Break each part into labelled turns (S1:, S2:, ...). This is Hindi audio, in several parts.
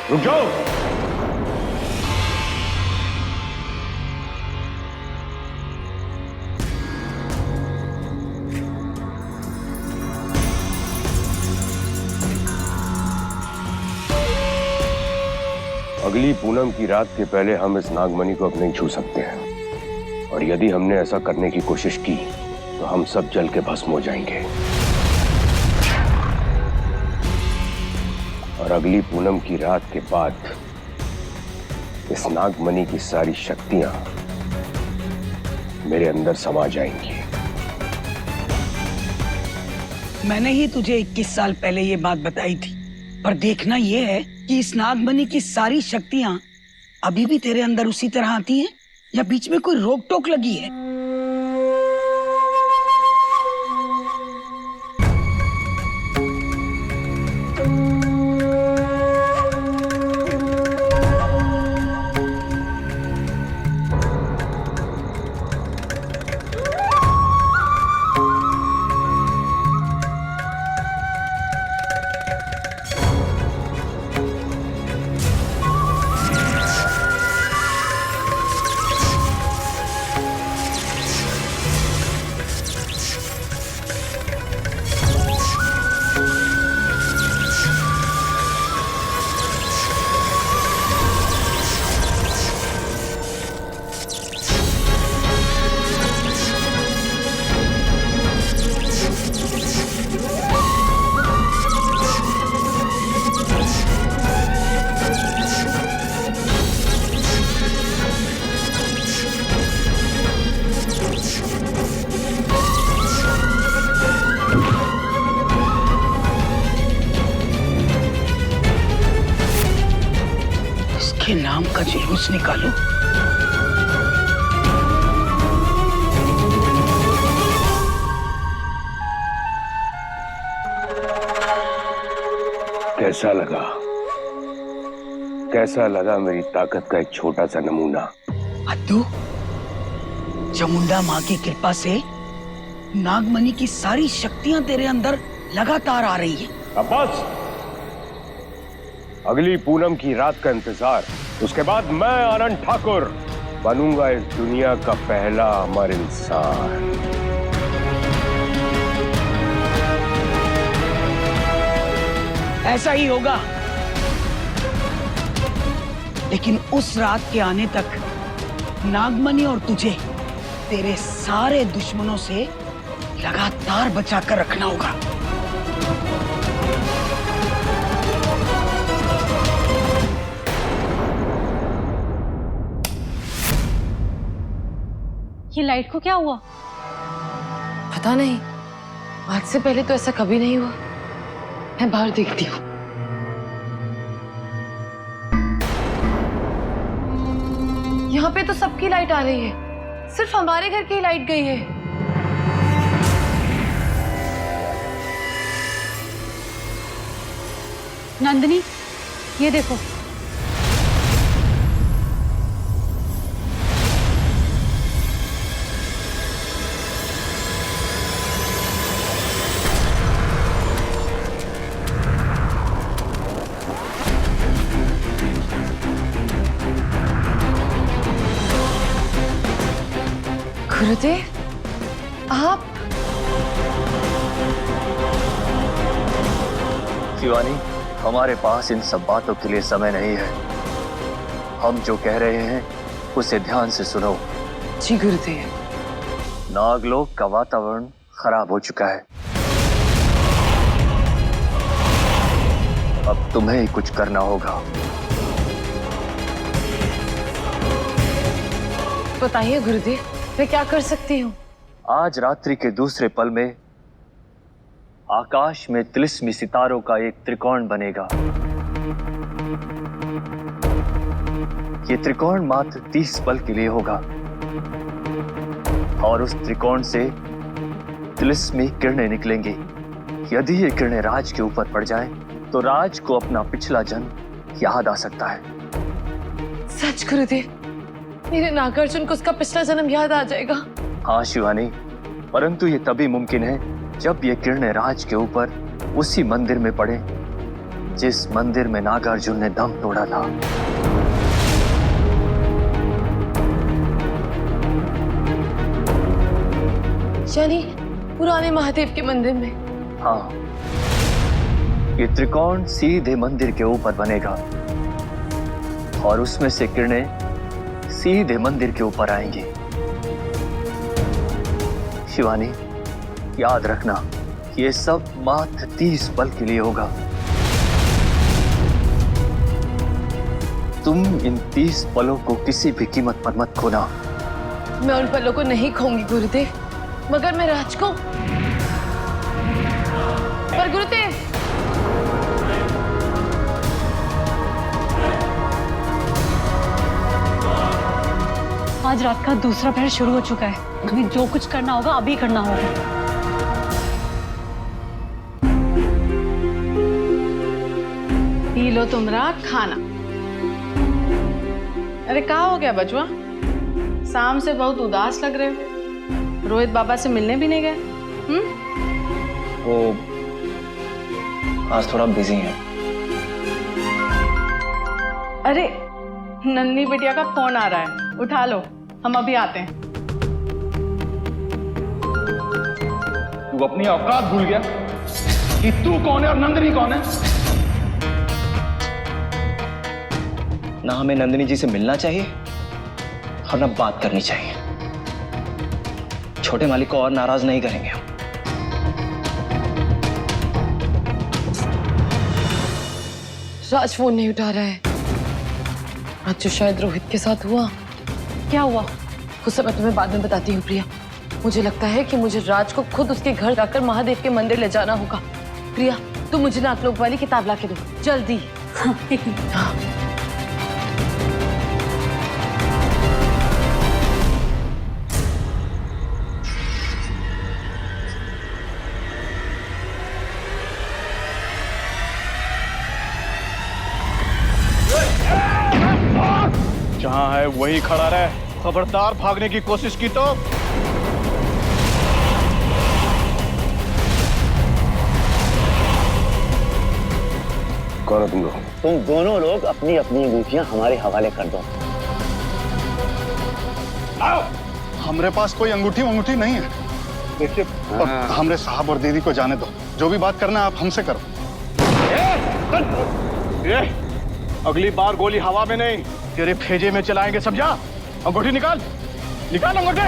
S1: रुक जाओ। अगली पूनम की रात के पहले हम इस नागमणि को अब नहीं छू सकते हैं, और यदि हमने ऐसा करने की कोशिश की तो हम सब जल के भस्म हो जाएंगे। और अगली पूनम की रात के बाद इस नागमणि की सारी शक्तियां मेरे अंदर समा जाएंगी।
S2: मैंने ही तुझे 21 साल पहले ये बात बताई थी, पर देखना ये है कि इस नागमणि की सारी शक्तियां अभी भी तेरे अंदर उसी तरह आती हैं या बीच में कोई रोक टोक लगी है। के नाम का जुलूस निकालो।
S1: कैसा लगा? कैसा लगा मेरी ताकत का एक छोटा सा नमूना?
S2: अद्दू, चामुंडा माँ की कृपा से नागमणि की सारी शक्तियां तेरे अंदर लगातार आ रही हैं।
S1: अब बस, अगली पूनम की रात का इंतजार। उसके बाद मैं आनंद ठाकुर बनूंगा इस दुनिया का पहला अमर इंसान।
S2: ऐसा ही होगा, लेकिन उस रात के आने तक नागमणि और तुझे तेरे सारे दुश्मनों से लगातार बचाकर रखना होगा।
S3: ये लाइट को क्या हुआ? पता नहीं, आज से पहले तो ऐसा कभी नहीं हुआ। मैं बाहर देखती हूँ। यहाँ पे तो सबकी लाइट आ रही है, सिर्फ हमारे घर की लाइट गई है। नंदिनी, ये देखो। गुरुदेव, आप?
S4: शिवानी, हमारे पास इन सब बातों के लिए समय नहीं है। हम जो कह रहे हैं उसे ध्यान से सुनो।
S3: जी गुरुदेव।
S4: नागलोक का वातावरण खराब हो चुका है। अब तुम्हें ही कुछ करना होगा।
S3: बताइए गुरुदेव, मैं क्या कर सकती हूँ?
S4: आज रात्रि के दूसरे पल में आकाश में तिलिस्मी सितारों का एक त्रिकोण बनेगा। ये त्रिकोण मात्र 30 पल के लिए होगा, और उस त्रिकोण से तिलिस्मी किरणें निकलेंगी। यदि ये किरणें राज के ऊपर पड़ जाएं, तो राज को अपना पिछला जन्म याद आ सकता है।
S3: सच गुरुदेव, मेरे नागार्जुन को उसका पिछला जन्म याद आ जाएगा।
S4: हाँ शिवानी, परंतु ये तभी मुमकिन है जब ये किरणें राज के ऊपर उसी मंदिर में पड़े जिस मंदिर में नागार्जुन ने दम तोड़ा था।
S3: यानी पुराने महादेव के मंदिर में?
S4: हाँ, ये त्रिकोण सीधे मंदिर के ऊपर बनेगा और उसमें से किरणें सीधे मंदिर के ऊपर आएंगी। शिवानी, याद रखना, ये सब मात्र 30 पल के लिए होगा। तुम इन 30 पलों को किसी भी कीमत पर मत खोना।
S3: मैं उन पलों को नहीं खोऊंगी गुरुदेव, मगर मैं राज को। पर गुरुदेव,
S5: आज रात का दूसरा पहर शुरू हो चुका है। अभी जो कुछ करना होगा अभी करना होगा।
S6: पी लो तुमरा खाना। अरे क्या हो गया बचुआ? शाम से बहुत उदास लग रहे हो। रोहित बाबा से मिलने भी नहीं गए?
S7: वो आज थोड़ा बिजी है।
S6: अरे नन्ही बिटिया का फोन आ रहा है, उठा लो, हम अभी आते हैं।
S8: तू अपनी औकात भूल गया कि तू कौन है और नंदिनी कौन है?
S7: ना हमें नंदिनी जी से मिलना चाहिए और ना बात करनी चाहिए। छोटे मालिक को और नाराज नहीं करेंगे हम।
S3: राज फोन नहीं उठा रहा है। आज जो शायद रोहित के साथ हुआ।
S5: क्या हुआ?
S3: उस समय तुम्हें बाद में बताती हूँ प्रिया। मुझे लगता है कि मुझे राज को खुद उसके घर जाकर महादेव के मंदिर ले जाना होगा। प्रिया, तुम मुझे नागलोक वाली किताब ला के दो जल्दी।
S5: हाँ, एक मिनट।
S3: हाँ।
S8: जहां है वही खड़ा रहे, खबरदार भागने की कोशिश की तो।
S1: कौन है तुम लोग?
S9: तुम दोनों लोग अपनी अपनी अंगूठियां हमारे हवाले कर दो।
S10: हमारे पास कोई अंगूठी वंगूठी नहीं है। देखिए, हमरे साहब और दीदी को जाने दो। जो भी बात करना है आप हमसे करो।
S8: अगली बार गोली हवा में नहीं, तेरे भेजे में चलाएंगे, समझा? अंगूठी निकाल, निकाल अंगूठी।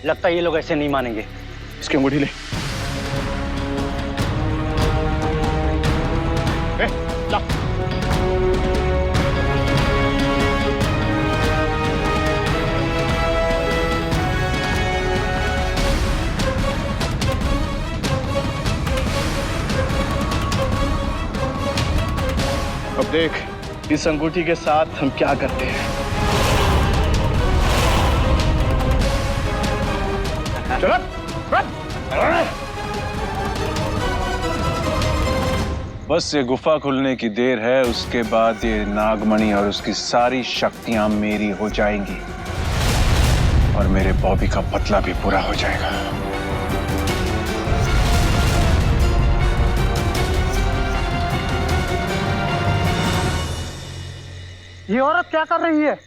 S9: लगता है ये लोग ऐसे नहीं मानेंगे।
S8: इसकी अंगूठी ले। ला। अब देख, इस अंगूठी के साथ हम क्या करते हैं। चलो,
S11: बस ये गुफा खुलने की देर है, उसके बाद ये नागमणि और उसकी सारी शक्तियां मेरी हो जाएंगी और मेरे बॉबी का बदला भी पूरा हो जाएगा।
S9: ये औरत क्या कर रही है?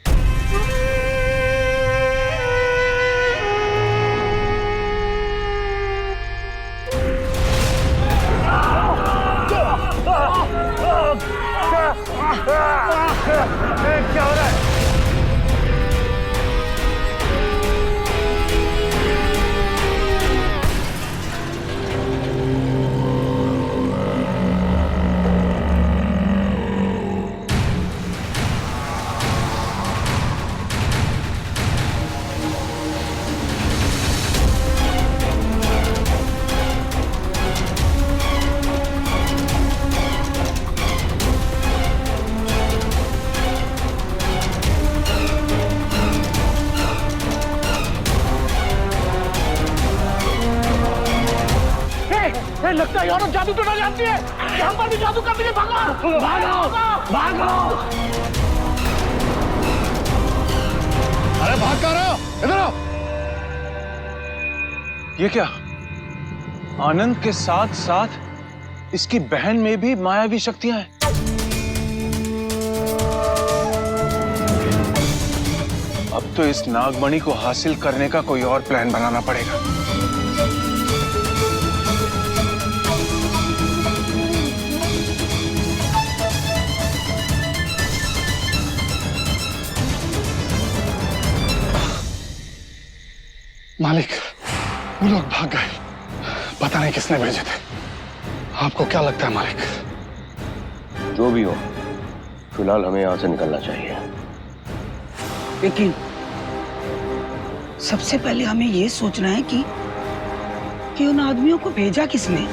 S9: क्या हो रहा है? लगता है औरत जादू टोना जानती है। यहाँ पर भी जादू करती है। भागो, भागो, भागो। अरे भाग कर रहे हो? इधर आओ।
S11: ये क्या? आनंद के साथ साथ इसकी बहन में भी मायावी शक्तियां हैं। अब तो इस नागमणि को हासिल करने का कोई और प्लान बनाना पड़ेगा।
S10: मालिक, वो लोग भाग गए। पता नहीं किसने भेजे थे। आपको क्या लगता है मालिक?
S1: जो भी हो, फिलहाल हमें यहां से निकलना चाहिए।
S2: लेकिन सबसे पहले हमें ये सोचना है कि उन आदमियों को भेजा किसने।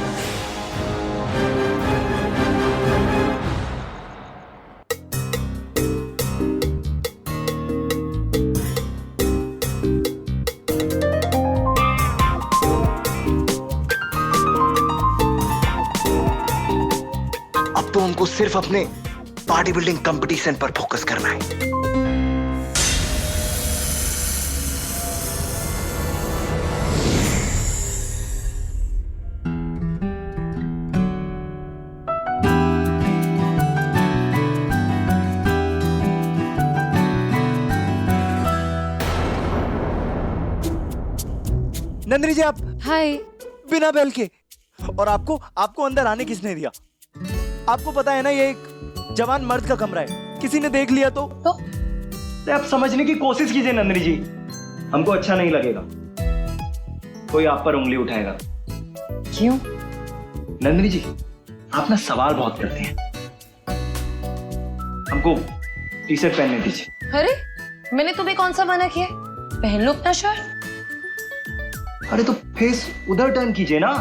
S7: अब तो हमको सिर्फ अपने बॉडी बिल्डिंग कंपटीशन पर फोकस करना है।
S12: नंदिनी जी, आप
S3: हाय।
S12: बिना बेल के। और आपको अंदर आने किसने दिया? आपको पता है ना, ये एक जवान मर्द का कमरा है। किसी ने देख लिया तो
S7: आप समझने की कोशिश कीजिए नंदिनी जी, हमको अच्छा नहीं लगेगा कोई आप पर उंगली उठाएगा।
S3: क्यों?
S7: नंदिनी जी, आप ना सवाल बहुत करते हैं। हमको टी शर्ट पहनने दीजिए।
S3: अरे, मैंने तुम्हें कौन सा मना किया? पहन लो अपना शर्ट।
S7: अरे तो फेस उधर टर्न कीजिए ना।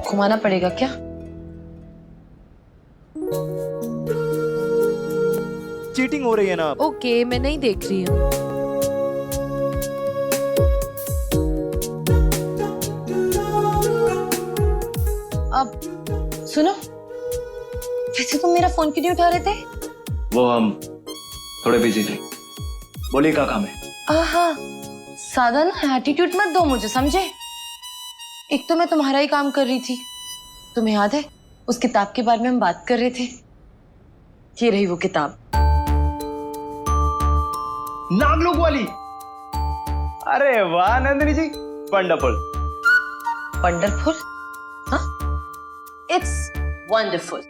S3: घुमाना पड़ेगा क्या?
S12: चीटिंग हो रही है ना।
S3: ओके, मैं नहीं देख रही हूँ। अब सुनो, वैसे तुम मेरा फोन क्यों नहीं उठा रहे थे?
S7: वो हम थोड़े बिजी थे। बोलिए क्या काम है?
S3: आहा, सादा ना एटीट्यूड मत दो मुझे, समझे? एक तो मैं तुम्हारा ही काम कर रही थी। तुम्हें याद है उस किताब के बारे में हम बात कर रहे थे? ये रही वो किताब।
S7: नागलोक वाली। अरे वाह नंदिनी जी, वंडरफुल।
S3: वंडरफुल? हाँ, इट्स वंडरफुल।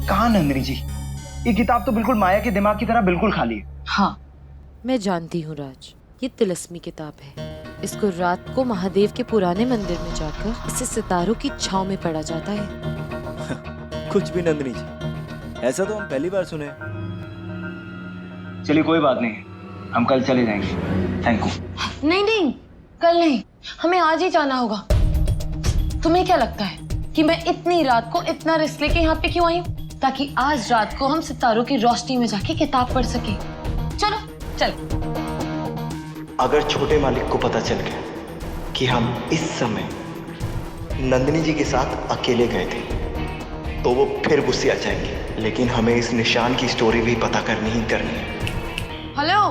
S7: कहाँ नंदिनी जी, ये किताब तो बिल्कुल माया के दिमाग की तरह बिल्कुल खाली है।
S3: हाँ, मैं जानती हूँ राज, ये तिलस्मी किताब है। इसको रात को महादेव के पुराने मंदिर में जाकर इसे सितारों की छांव में पढ़ा जाता है।
S12: कुछ भी नंदिनी जी, ऐसा तो हम पहली बार सुने।
S7: चलिए कोई बात नहीं, हम कल चले जाएंगे। Thank you.
S3: नहीं नहीं, कल नहीं, हमें आज ही जाना होगा। तुम्हें क्या लगता है कि मैं इतनी रात को इतना रिस्क लेके यहाँ पे क्यों आई हूँ? ताकि आज रात को हम सितारों की रोशनी में जाके किताब पढ़ सके। चलो चल।
S7: अगर छोटे मालिक को पता चल गया कि हम इस समय नंदिनी जी के साथ अकेले गए थे तो वो फिर गुस्से आ जाएंगे। लेकिन हमें इस निशान की स्टोरी भी पता करनी ही करनी है।
S3: हेलो।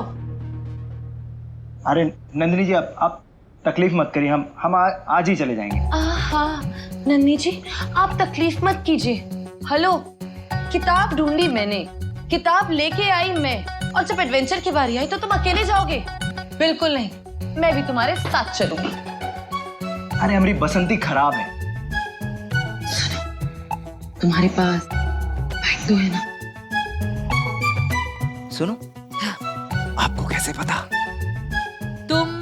S7: अरे नंदिनी जी, आप तकलीफ मत करिए, हम आज ही चले जाएंगे।
S3: आहा, नन्नी जी आप तकलीफ मत कीजिए। हेलो, किताब ढूंढी मैंने, किताब लेके आई मैं, और जब एडवेंचर की बारी आई तो तुम अकेले जाओगे? बिल्कुल नहीं, मैं भी तुम्हारे साथ चलूंगी।
S7: अरे हमारी बसंती खराब है।
S3: तुम्हारे पास बैग तो है ना?
S12: सुनो, आपको कैसे पता?
S3: तुम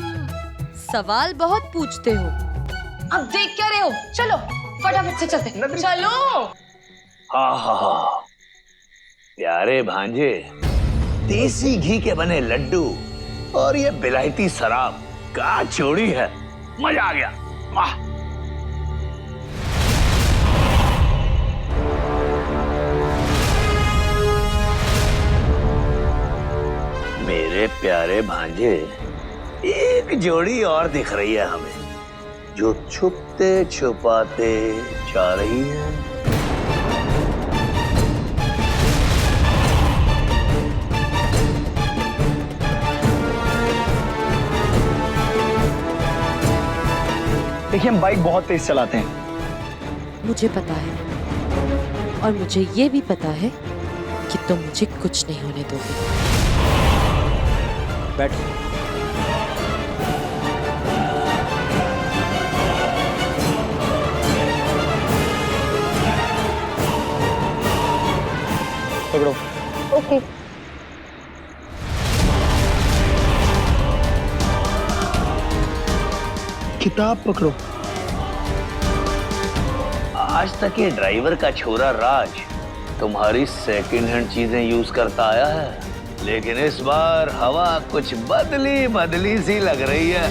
S3: सवाल बहुत पूछते हो। अब देख क्या रहे हो? चलो फटाफट से चलते। चलो।
S9: हाँ, प्यारे भांजे, देसी घी के बने लड्डू और ये बिलायती शराब का चोरी है। मजा आ गया। वाह। प्यारे भांजे, एक जोड़ी और दिख रही है हमें, जो छुपते छुपाते जा रही है।
S12: देखिए, हम बाइक बहुत तेज चलाते हैं।
S13: मुझे पता है, और मुझे ये भी पता है कि तुम मुझे कुछ नहीं होने दोगे।
S12: बैठ। पकड़ो।
S3: ओके।
S12: किताब पकड़ो।
S9: आज तक ये ड्राइवर का छोरा राज तुम्हारी सेकंड हैंड चीजें यूज करता आया है, लेकिन इस बार हवा कुछ बदली बदली सी लग रही है।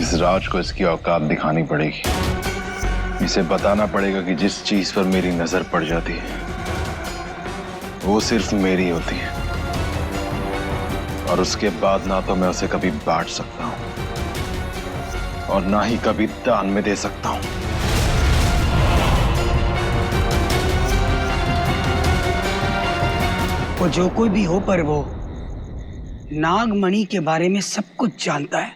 S11: इस राज को इसकी औकात दिखानी पड़ेगी। इसे बताना पड़ेगा कि जिस चीज पर मेरी नजर पड़ जाती है वो सिर्फ मेरी होती है, और उसके बाद ना तो मैं उसे कभी बांट सकता हूं और ना ही कभी दान में दे सकता हूं।
S2: वो जो कोई भी हो, पर वो नागमणि के बारे में सब कुछ जानता है।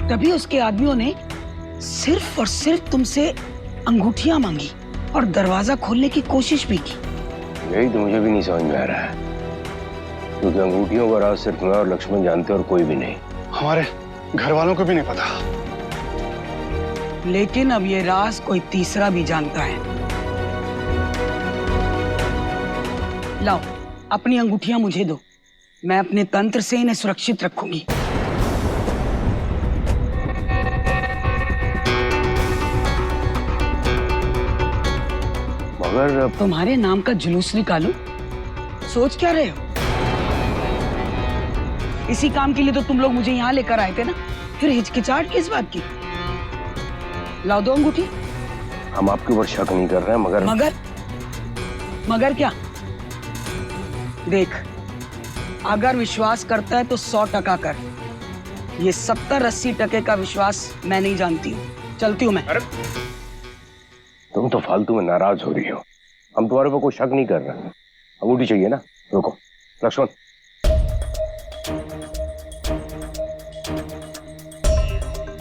S2: तभी उसके आदमियों ने सिर्फ और सिर्फ तुमसे अंगूठियां मांगी और दरवाजा खोलने की कोशिश भी की।
S1: यही तो मुझे भी नहीं समझ में आ रहा है, क्योंकि अंगूठियों का राज सिर्फ मैं और लक्ष्मण जानते और कोई भी नहीं।
S10: हमारे घर वालों को भी नहीं पता।
S2: लेकिन अब ये राज कोई तीसरा भी जानता है। लाओ, अपनी अंगूठियां मुझे दो, मैं अपने तंत्र से इन्हें सुरक्षित रखूंगी।
S1: मगर
S2: तुम्हारे नाम का जुलूस निकालूं? सोच क्या रहे हो? इसी काम के लिए तो तुम लोग मुझे यहाँ लेकर आए थे ना, फिर हिचकिचाहट किस बात की? लाओ दो अंगूठी।
S1: हम आपके ऊपर शक नहीं कर रहे हैं,
S2: मगर क्या? देख, अगर विश्वास करता है तो 100% कर। ये 70-80% का विश्वास मैं नहीं जानती हूँ। चलती हूँ मैं।
S1: तुम तो फालतू में नाराज हो रही हो। हम तुम्हारे ऊपर कोई शक नहीं कर रहे। अंगूठी चाहिए ना? रुको लक्ष्मण,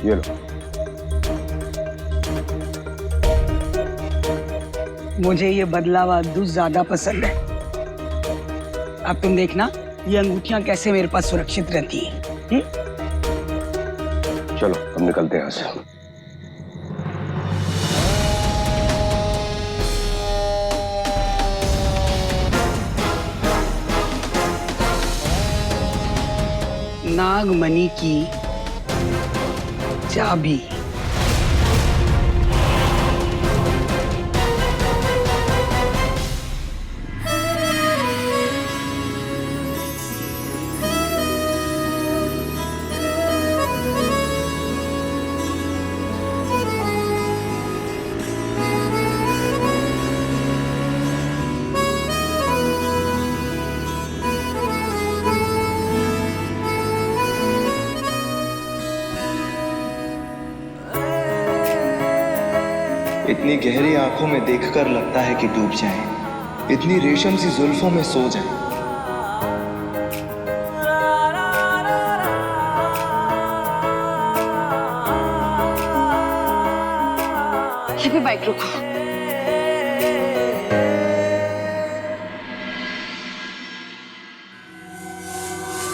S1: ये लो।
S2: मुझे ये बदलावा दूध ज्यादा पसंद है। अब तुम देखना ये अंगूठियां कैसे मेरे पास सुरक्षित रहती हैं।
S1: चलो अब निकलते हैं यहाँ से।
S2: नागमणि की चाबी।
S7: इतनी गहरी आंखों में देखकर लगता है कि डूब जाएं, इतनी रेशम सी जुल्फों में सो जाएं।
S3: ये भी बाइक रुको।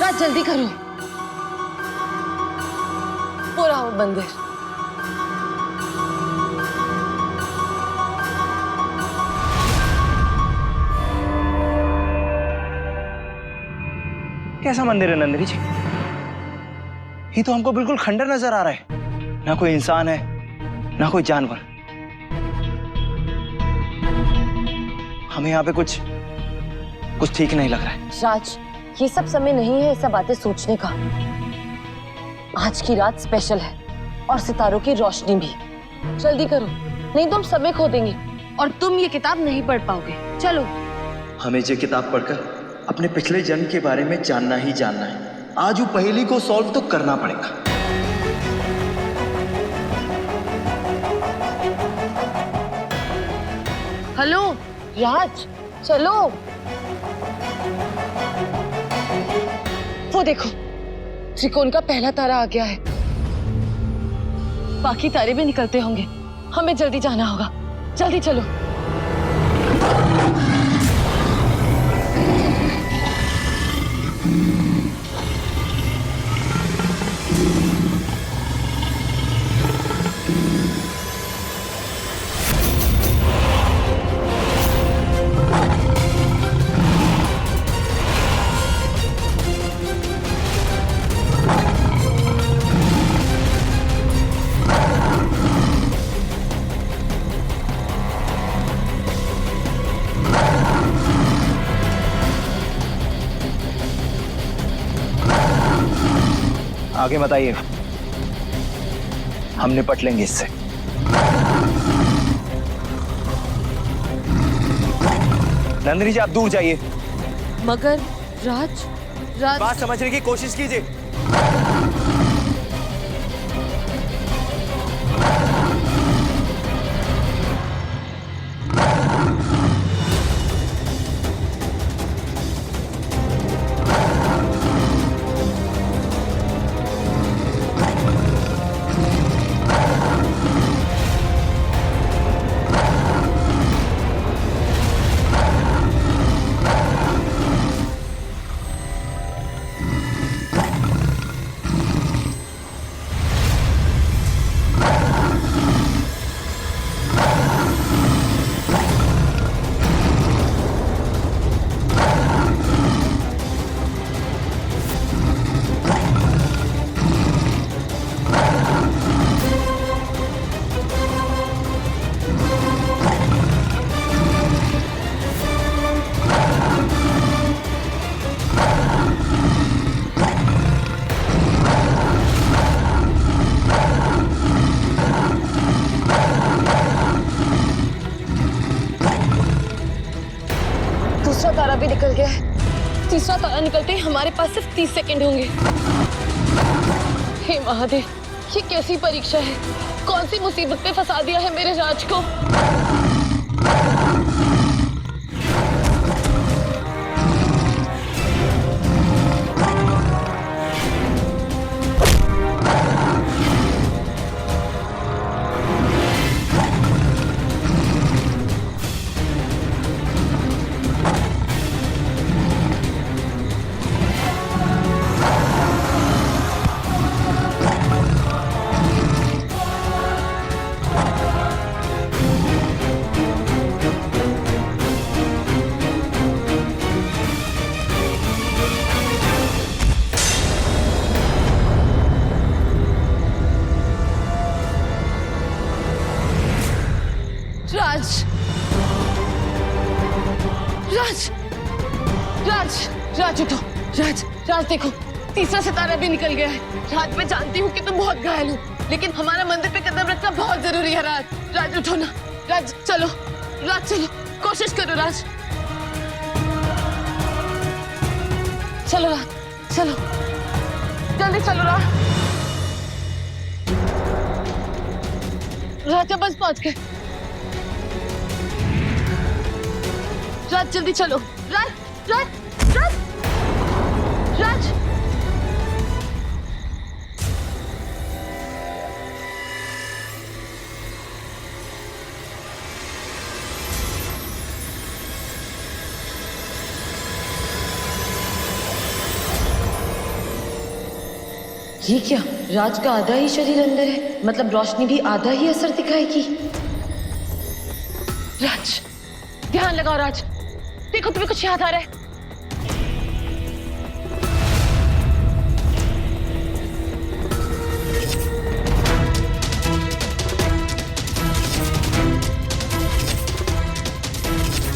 S3: राज जल्दी करो, पूरा हो मंदिर।
S12: कैसा मंदिर है नंदिनी जी? ये तो हमको बिल्कुल खंडर नजर आ रहा है। ना कोई इंसान है, ना कोई जानवर। हमें यहाँ पे कुछ ठीक नहीं लग रहा है।
S3: राज, ये सब समय नहीं है ऐसा बातें सोचने का। आज की रात स्पेशल है और सितारों की रोशनी भी। जल्दी करो, नहीं तो हम समय खो देंगे और तुम ये किताब नहीं पढ़ पाओगे। चलो।
S7: हमें ये किताब पढ़कर अपने पिछले जन्म के बारे में जानना ही जानना है। आज वो पहेली को सॉल्व तो करना पड़ेगा।
S3: हेलो राज, चलो। वो देखो, त्रिकोण का पहला तारा आ गया है। बाकी तारे भी निकलते होंगे। हमें जल्दी जाना होगा, जल्दी चलो।
S12: आगे बताइए, हम निपट लेंगे इससे। नंदिनी जी, आप दूर जाइए।
S13: मगर राज,
S12: बात समझने की कोशिश कीजिए।
S3: दूसरा तारा भी निकल गया है। तीसरा तारा निकलते ही हमारे पास सिर्फ 30 सेकंड होंगे। हे महादेव, ये कैसी परीक्षा है? कौन सी मुसीबत पे फंसा दिया है मेरे राज को? राज, राज, राज, राज उठो। राज, राज देखो, तीसरा सितारा भी निकल गया है। राज, मैं जानती हूँ कि तुम बहुत घायल हो, लेकिन हमारा मंदिर पे कदम रखना बहुत जरूरी है। राज, राज उठो ना। राज चलो, राज चलो, कोशिश करो राज। चलो राज, चलो, जल्दी चलो राज। राज बस पहुंच गए। राज जल्दी चलो। राज, राज, राज, राज। ये क्या? राज का आधा ही शरीर अंदर है, मतलब रोशनी भी आधा ही असर दिखाएगी। राज, ध्यान लगाओ राज। देखो तुम्हें कुछ याद आ रहा है?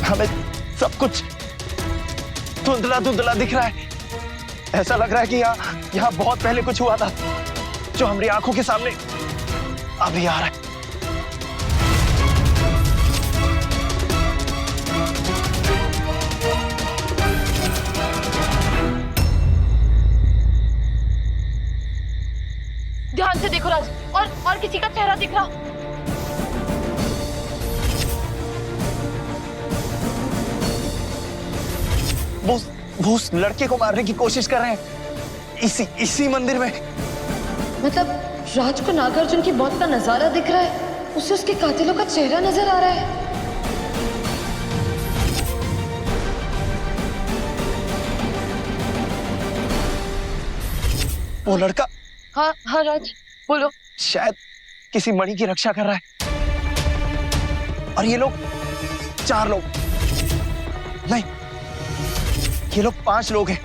S12: हमें सब कुछ धुंधला धुंधला दिख रहा है। ऐसा लग रहा है कि यहाँ बहुत पहले कुछ हुआ था, जो हमारी आंखों के सामने अभी आ रहा है।
S3: से देखो राज, और किसी का चेहरा दिख रहा?
S7: वो उस लड़के को मारने की कोशिश कर रहे हैं इसी मंदिर में।
S3: मतलब राज को नागार्जुन की मौत का नजारा दिख रहा है, उसे उसके कातिलों का चेहरा नजर आ रहा है।
S7: वो लड़का,
S3: हाँ हाँ राज बोलो।
S7: शायद किसी मणि की रक्षा कर रहा है। और ये लोग 4 लोग नहीं, ये लोग 5 लोग हैं।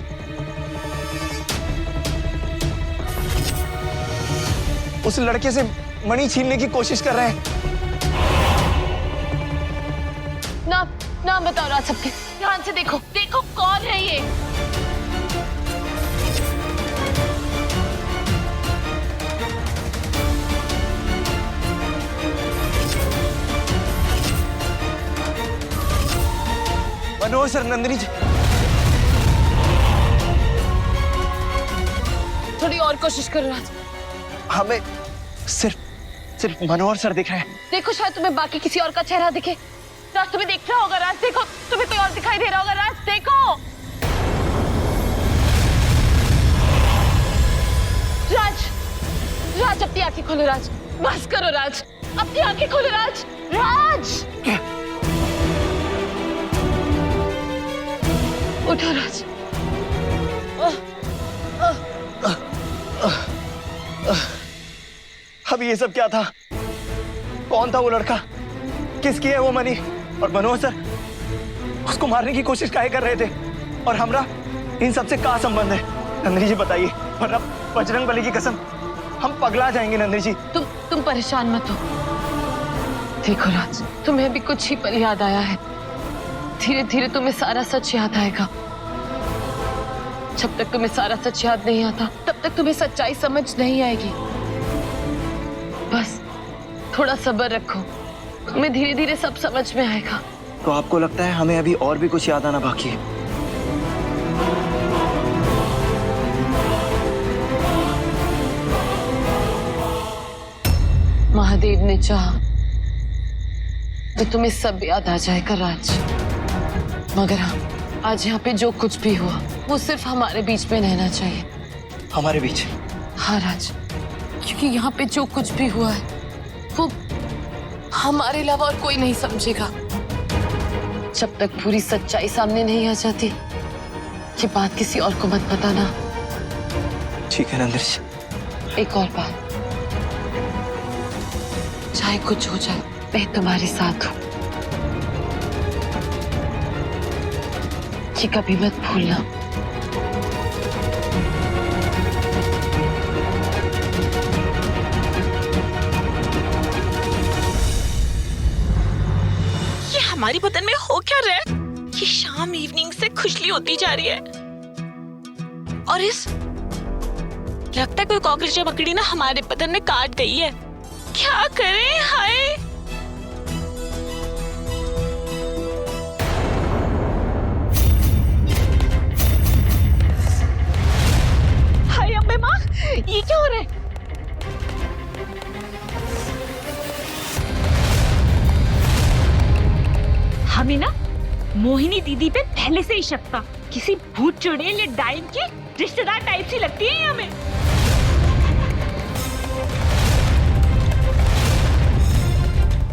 S7: उस लड़के से मणि छीनने की कोशिश कर रहे हैं।
S3: नाम बताओ राज सबके, ध्यान से देखो कौन है ये।
S7: मनोहर सर, नंदिनी जी।
S3: थोड़ी और कोशिश करो राज।
S7: हमें सिर्फ मनोहर सर दिख रहे हैं।
S3: देखो शायद तुम्हें बाकी किसी और का चेहरा दिखे। राज तुम्हें दिख रहा होगा, राज देखो, तुम्हें कोई और दिखाई दे रहा होगा, राज देखो। राज अपनी आंखें खोलो राज, बस करो राज, अपनी आंखें खोलो राज। उठो राज।
S7: अब ये सब क्या था? कौन था वो लड़का? किसकी है वो मणि? और मनोहर सर उसको मारने की कोशिश काहे कर रहे थे? और हमरा इन सब से क्या संबंध है? नंदिनी जी बताइए, वरना बजरंग बली की कसम हम पगला जाएंगे। नंदिनी जी
S3: तुम परेशान मत हो। देखो राज, तुम्हें भी कुछ ही पल याद आया है। धीरे धीरे तुम्हें सारा सच याद आएगा। जब तक तुम्हें सारा सच याद नहीं आता, तब तक तुम्हें सच्चाई समझ नहीं आएगी। बस थोड़ा सब्र रखो, तुम्हें धीरे धीरे सब समझ में आएगा।
S7: तो आपको लगता है हमें अभी और भी कुछ याद आना बाकी है?
S3: महादेव ने चाहा तो तुम्हें सब याद आ जाएगा राज। मगर हाँ, आज यहाँ पे जो कुछ भी हुआ वो सिर्फ हमारे बीच में रहना चाहिए।
S7: हमारे बीच?
S3: हाँ राज, क्योंकि यहाँ पे जो कुछ भी हुआ है वो हमारे अलावा और कोई नहीं समझेगा। जब तक पूरी सच्चाई सामने नहीं आ जाती, ये बात किसी और को मत बताना।
S7: ठीक है नंदिनी जी।
S3: एक और बात, चाहे कुछ हो जाए, मैं तुम्हारे साथ हूँ, ये कभी मत भूलना।
S14: ये हमारी बदन में हो क्या रहा है? ये शाम इवनिंग से खुजली होती जा रही है, और इस लगता है कोई कॉकरोच या मकड़ी ना हमारे बदन में काट गई है। क्या करें? हाय हाय अम्बे माँ, ये क्या हो रहा है? हमें ना मोहिनी दीदी पे पहले से ही शक था, किसी भूत चुड़ैल या डाइन की रिश्तेदार टाइप सी लगती है हमें।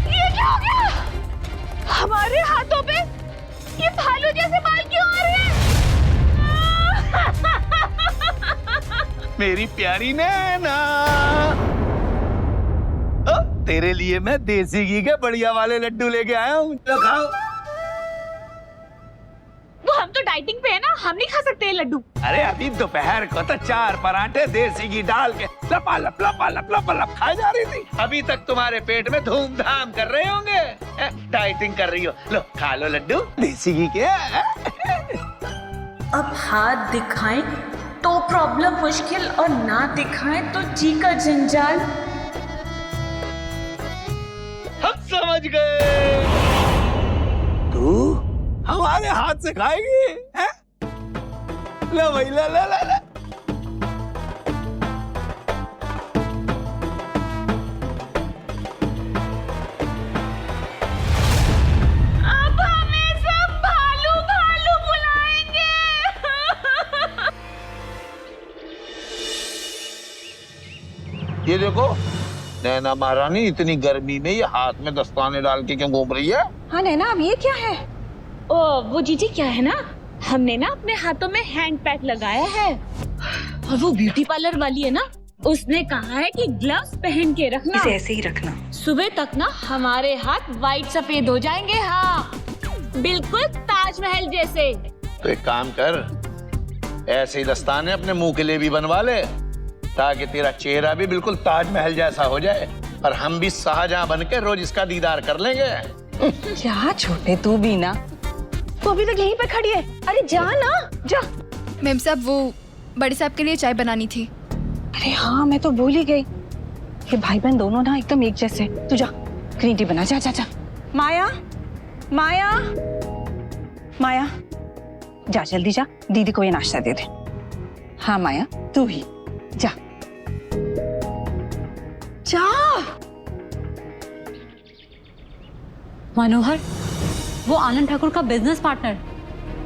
S14: ये क्या हो गया? हमारे हाथों पे ये भालू जैसे बाल क्यों आ रहे हैं?
S9: मेरी प्यारी नैना, तेरे लिए मैं देसी घी के बढ़िया वाले लड्डू लेके आया हूँ, तो खाओ।
S14: वो हम तो डाइटिंग पे है ना, हम नहीं खा सकते ये लड्डू।
S9: अरे अभी दोपहर को तो 4 पराठे देसी घी डाल के लपालप लपालप लपालप खाई जा रही थी। अभी तक तुम्हारे पेट में धूमधाम कर रहे होंगे। डाइटिंग कर रही हो, लो खा लो लड्डू देसी घी के।
S14: अब हाथ दिखाएं तो प्रॉब्लम मुश्किल, और ना दिखाएं तो जी का जंजाल।
S9: हम समझ गए, तू हमारे हाथ से खाएगी? ला भाई ला ला ला ला। ये देखो, नैना महारानी इतनी गर्मी में ये हाथ में दस्ताने डाल के क्यों घूम रही है?
S3: हाँ नैना, अब ये क्या है?
S14: ओ वो जीजी क्या है ना, हमने ना अपने हाथों में हैंड पैक लगाया है और वो ब्यूटी पार्लर वाली है ना, उसने कहा है कि ग्लव्स पहन के रखना,
S2: इसे ऐसे ही रखना।
S14: सुबह तक ना हमारे हाथ वाइट सफेद हो जाएंगे। हाँ बिल्कुल ताजमहल जैसे।
S9: तो एक काम कर, ऐसे ही दस्ताने अपने मुंह के लिए भी बनवा ले, ताकि तेरा चेहरा भी बिल्कुल ताजमहल जैसा हो जाए और हम भी शाहजहां बन के रोज इसका दीदार कर लेंगे।
S3: क्या छोटे तू भी ना, तू अभी तक यहीं पे खड़ी है। अरे जा ना, जा।
S15: मैम साहब, वो बड़े साहब के लिए चाय बनानी थी।
S3: अरे हाँ, मैं तो भूल ही गई। ये भाई बहन दोनों ना एकदम एक जैसे। तू जा, ग्रीन टी बना। जा जा जा। माया, माया, माया, जा जल्दी जा, दीदी को ये नाश्ता दे दे। हाँ माया, तू ही जा जा।
S5: मनोहर, वो आनंद ठाकुर का बिजनेस पार्टनर,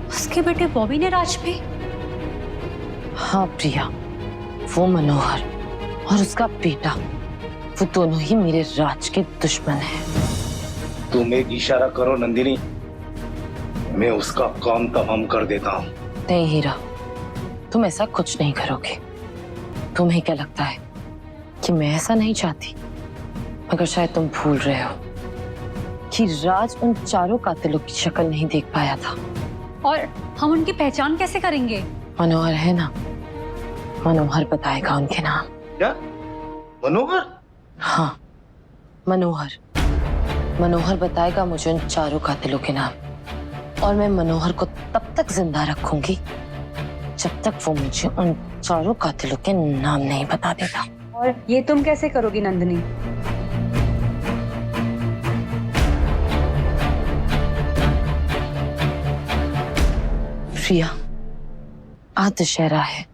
S5: उसके बेटे बॉबी ने राज पे।
S13: हाँ प्रिया, वो मनोहर और उसका बेटा, वो दोनों ही मेरे राज के दुश्मन हैं।
S16: तुम एक इशारा करो नंदिनी, मैं उसका काम तमाम कर देता हूँ।
S13: नहीं हीरा, तुम ऐसा कुछ नहीं करोगे। तुम्हें क्या लगता है कि मैं ऐसा नहीं चाहती? मगर शायद तुम भूल रहे हो कि राज उन चारों कातिलों की शक्ल नहीं देख पाया था।
S5: और हम उनकी पहचान कैसे करेंगे?
S13: मनोहर है ना, मनोहर बताएगा उनके नाम।
S16: क्या? मनोहर?
S13: हाँ मनोहर, मनोहर बताएगा मुझे उन चारों कातिलों के नाम। और मैं मनोहर को तब तक जिंदा रखूंगी जब तक वो मुझे उन चारों कातिलों के नाम नहीं बता देता।
S3: और ये तुम कैसे करोगी नंदिनी?
S13: प्रिया, आज दशहरा है,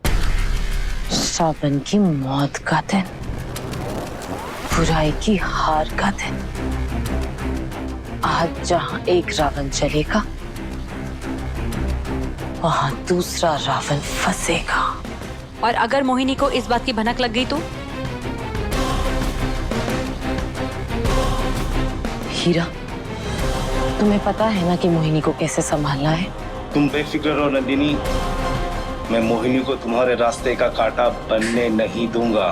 S13: श्रावण की मौत का दिन, बुराई की हार का दिन। आज जहां एक रावण चलेगा, वहां दूसरा रावण फंसेगा।
S5: और अगर मोहिनी को इस बात की भनक लग गई तो?
S13: हीरा, तुम्हें पता है ना कि मोहिनी को कैसे संभालना है?
S16: तुम बेफिक्र रहो नंदिनी, मैं मोहिनी को तुम्हारे रास्ते का कांटा बनने नहीं दूंगा।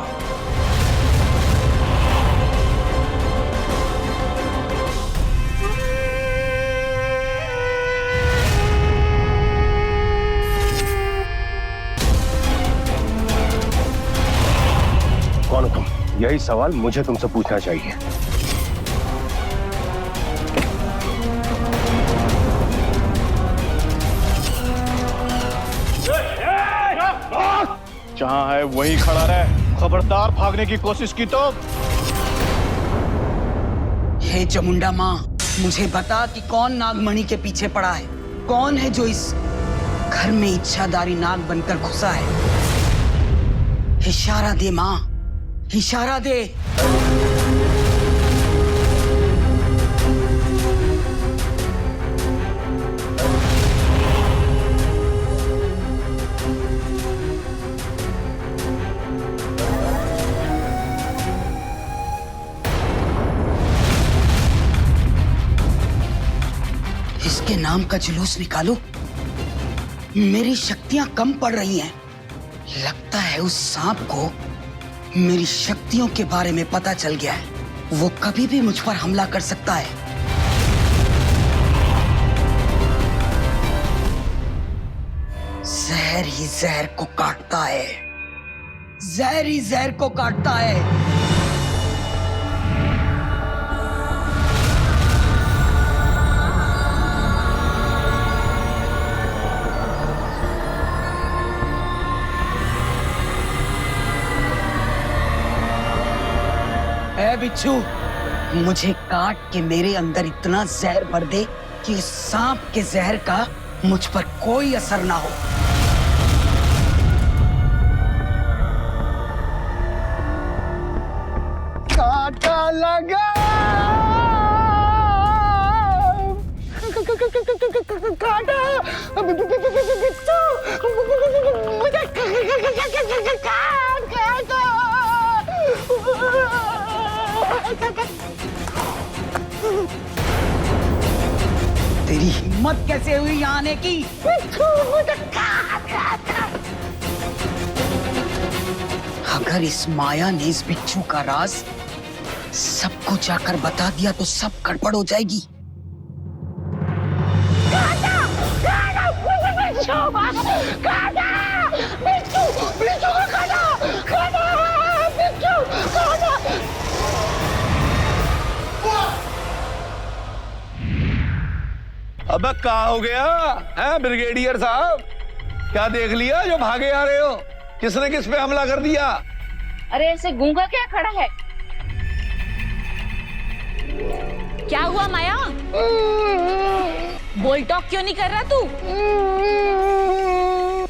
S1: कौन हो तुम? यही सवाल मुझे तुमसे पूछना चाहिए।
S8: जहां है वही खड़ा रहे, खबरदार भागने की कोशिश की तो।
S2: हे चामुंडा माँ, मुझे बता कि कौन नागमणि के पीछे पड़ा है? कौन है जो इस घर में इच्छाधारी नाग बनकर घुसा है? इशारा दे माँ, इशारा दे। इसके नाम का जुलूस निकालो। मेरी शक्तियां कम पड़ रही हैं। लगता है उस सांप को मेरी शक्तियों के बारे में पता चल गया है। वो कभी भी मुझ पर हमला कर सकता है। जहर ही जहर को काटता है, जहर ही जहर को काटता है। ए बिच्छू, मुझे काट के मेरे अंदर इतना जहर भर दे कि उस सांप के जहर का मुझ पर कोई असर ना हो।
S8: काटा लगा, काटा, बिच्छू, मुझे काटा।
S2: हिम्मत कैसे हुई यहाँ आने की? अगर इस माया ने इस बिच्छू का राज सबको जाकर बता दिया तो सब गड़बड़ हो जाएगी।
S9: अबे कहाँ हो गया है ब्रिगेडियर साहब? क्या देख लिया जो भागे आ रहे हो? किसने किस पे हमला कर दिया?
S13: अरे ऐसे गूंगा क्या खड़ा है?
S14: क्या हुआ माया? बोल टॉक क्यों नहीं कर रहा तू?